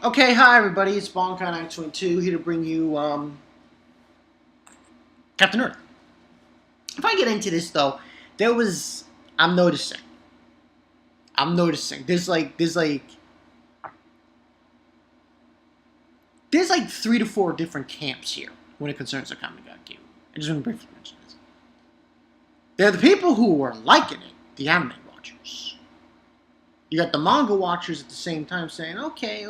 Okay, hi everybody, it's Bonkai922 here to bring you Captain Earth. If I get into this though, I'm noticing. There's like 3 to 4 different camps here when it concerns the comic book game. I just want to briefly mention this. There are the people who are liking it, the anime watchers. You got the manga watchers at the same time saying, okay.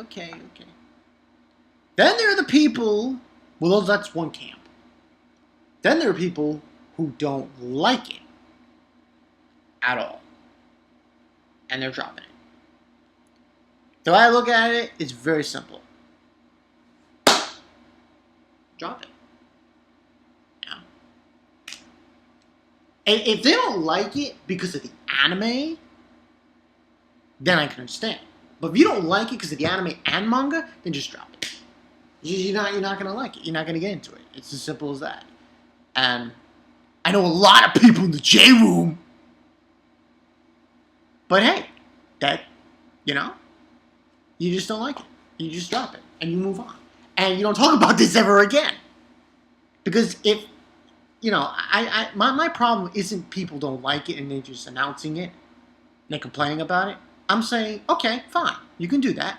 Then there are the people, well, that's one camp. Then there are people who don't like it at all. And they're dropping it. The way I look at it, it's very simple. Drop it. Yeah. And if they don't like it because of the anime, then I can understand. But if you don't like it because of the anime and manga, then just drop it. You're not going to like it. You're not going to get into it. It's as simple as that. And I know a lot of people in the J room. But hey, you just don't like it. You just drop it and you move on. And you don't talk about this ever again. Because if, my problem isn't people don't like it and they're just announcing it and they're complaining about it. I'm saying, okay, fine, you can do that.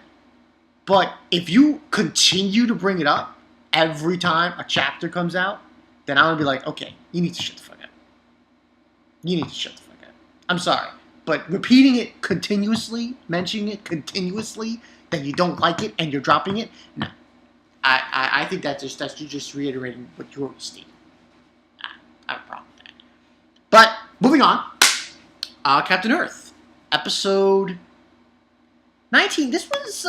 But if you continue to bring it up every time a chapter comes out, then I'm going to be like, okay, you need to shut the fuck up. You need to shut the fuck up. I'm sorry. But repeating it continuously, mentioning it continuously, that you don't like it and you're dropping it, no. I think that's you just reiterating what you already stated. I have a problem with that. But, moving on. Captain Earth. Episode 19. This was,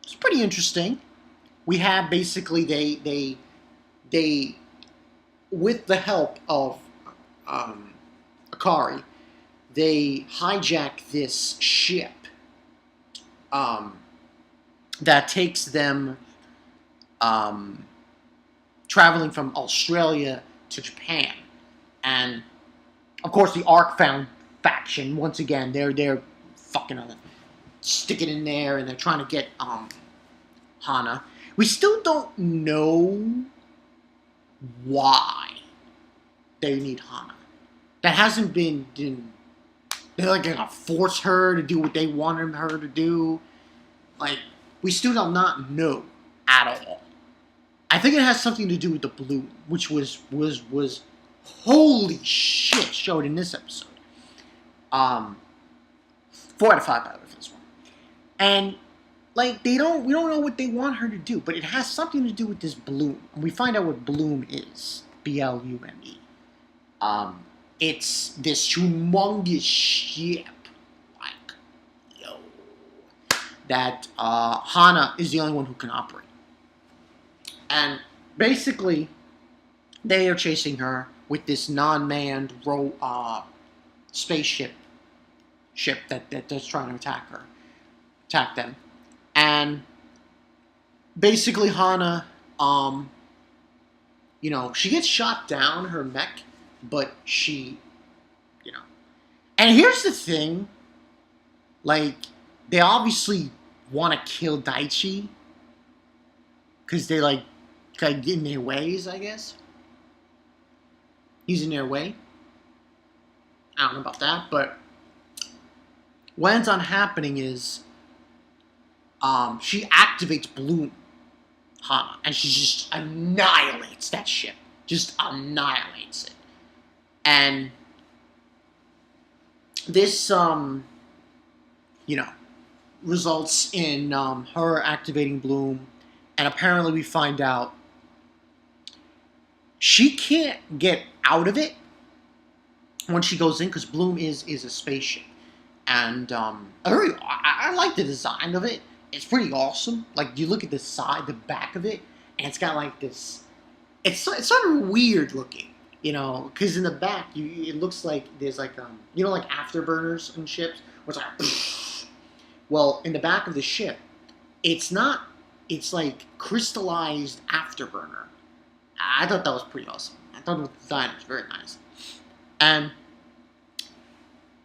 it's pretty interesting. We have basically, they with the help of Akari, they hijack this ship that takes them traveling from Australia to Japan. And, of course, the Arkbound faction, once again, they're fucking sticking in there and they're trying to get Hana. We still don't know why they need Hana. That hasn't been... They're like gonna force her to do what they wanted her to do. Like, we still do not know at all. I think it has something to do with the Blume, which was holy shit showed in this episode. 4 out of 5 by the way for this one. And like we don't know what they want her to do, but it has something to do with this Blume. And we find out what Blume is. Blume. It's this humongous ship, that Hana is the only one who can operate. And basically, they are chasing her with this non-manned spaceship that's trying to attack them. And basically, Hana, she gets shot down, her mech, but she, And here's the thing, they obviously want to kill Daichi, because they, get in their ways, I guess. He's in their way. I don't know about that, but what ends on happening is, she activates Blume, Hana, and she just annihilates that ship. Just annihilates it. And this, results in her activating Blume, and apparently we find out she can't get out of it when she goes in, because Blume is a spaceship. And I like the design of it. It's pretty awesome. Like, you look at the back of it, and it's got this... It's sort of weird looking. Because in the back, it looks like there's like afterburners in ships, where it's like, well, in the back of the ship, it's not, it's like crystallized afterburner. I thought that was pretty awesome. I thought the design was very nice. And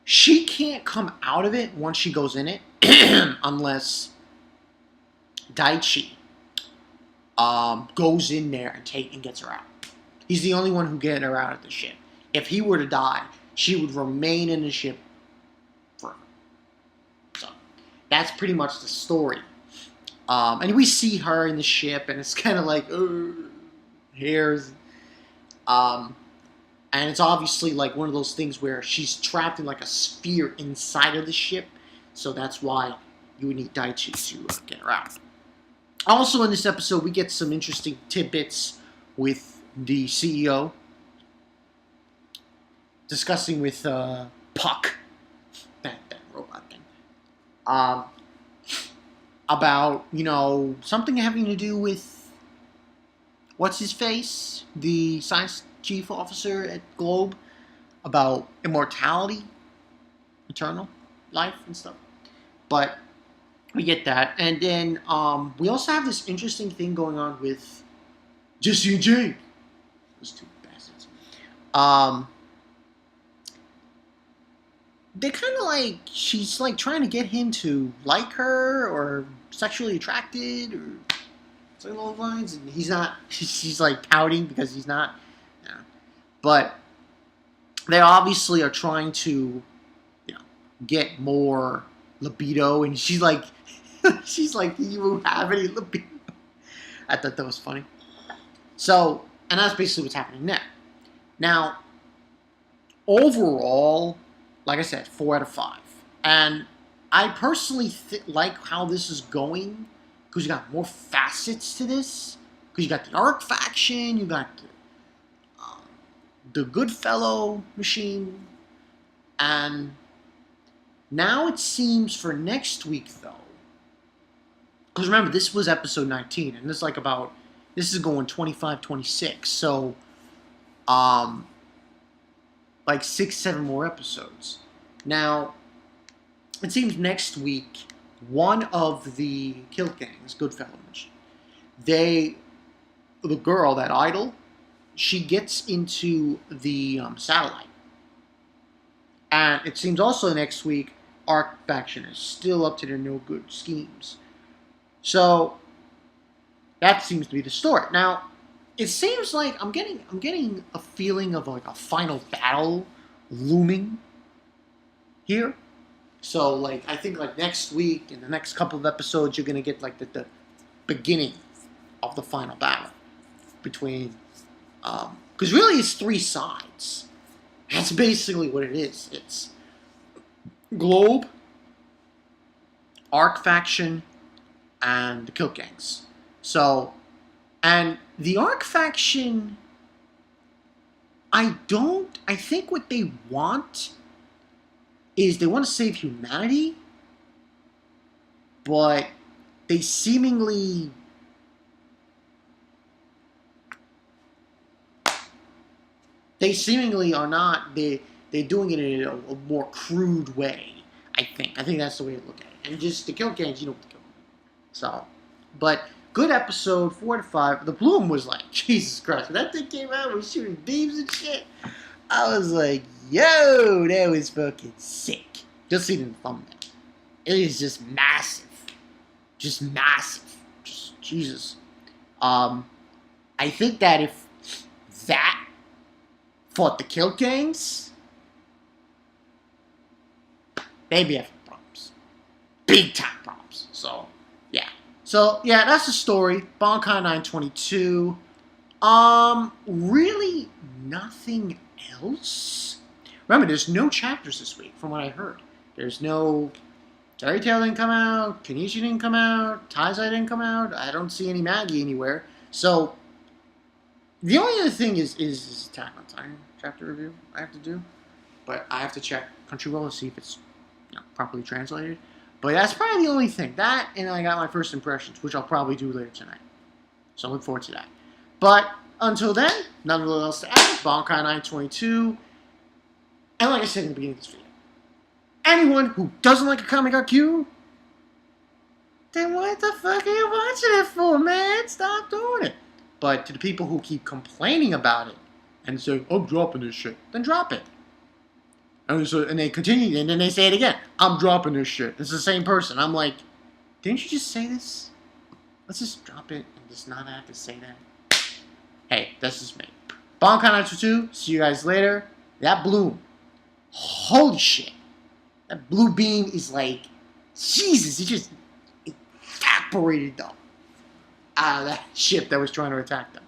she can't come out of it once she goes in it, unless Daichi goes in there and gets her out. He's the only one who gets her out of the ship. If he were to die, she would remain in the ship forever. So that's pretty much the story. And we see her in the ship, and it's kind of like, hairs. And it's obviously like one of those things where she's trapped in like a sphere inside of the ship. So that's why you would need Daichi to get her out. Also in this episode, we get some interesting tidbits with the CEO discussing with Puck, that robot thing, about, you know, something having to do with what's his face, the science chief officer at Globe, about immortality, eternal life and stuff. But we get that, and then we also have this interesting thing going on with Jesse and Jane. Those two bastards. They're kind of like, she's like trying to get him to like her or sexually attracted or something along those lines, and he's not. She's like pouting because he's not. Yeah. But they obviously are trying to, you know, get more libido, and she's like, she's like, do you have any libido? I thought that was funny. So, and that's basically what's happening there. Now, overall, like I said, 4 out of 5. And I personally like how this is going, because you got more facets to this. Because you got the ARC faction, you got the Goodfellow machine, and now it seems for next week, though, because remember, this was episode 19, and this is like about, this is going 25, 26, so, like 6, 7 more episodes. Now, it seems next week, one of the kill gangs, Goodfellow, the girl, that idol, she gets into the satellite. And it seems also next week, ARC faction is still up to their no good schemes. So that seems to be the story. Now, it seems like I'm getting a feeling of like a final battle looming here. So like I think like next week, in the next couple of episodes, you're gonna get like the beginning of the final battle between, because really it's 3 sides. That's basically what it is. It's Globe, ARC faction, and the kill gangs. So, and the ARC faction, I think what they want is they want to save humanity, but they seemingly are not. They're doing it in a more crude way. I think that's the way to look at it. And just the kill gangs, you know what to kill. So, but good episode, 4 to 5. The Blume was like, Jesus Christ, when that thing came out, we're shooting beams and shit. I was like, yo, that was fucking sick. You'll see it in the thumbnail. It is just massive. Just massive. Just Jesus. I think that if that fought the kill gangs, they'd be having problems. Big time problems. So, yeah. So, yeah, that's the story. Bankai 922. Really nothing else. Remember, there's no chapters this week, from what I heard. There's no... Fairy Tail didn't come out. Kenichi didn't come out. Taizai didn't come out. I don't see any Maggie anywhere. So, the only other thing is Attack on Titan chapter review I have to do. But I have to check Crunchyroll to see if it's properly translated. But that's probably the only thing. That, and I got my first impressions, which I'll probably do later tonight. So I look forward to that. But until then, nothing else to add. Bankai 922. And like I said in the beginning of this video, anyone who doesn't like a comic IQ, then what the fuck are you watching it for, man? Stop doing it. But to the people who keep complaining about it and say, I'm dropping this shit, then drop it. And they continue, and then they say it again. I'm dropping this shit. It's the same person. I'm like, didn't you just say this? Let's just drop it and just not have to say that. Hey, that's just me. Bonkai 2, see you guys later. That Blume, holy shit. That blue beam is like, Jesus, it just evaporated them out of that ship that was trying to attack them.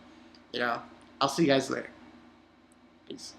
You know, I'll see you guys later. Peace.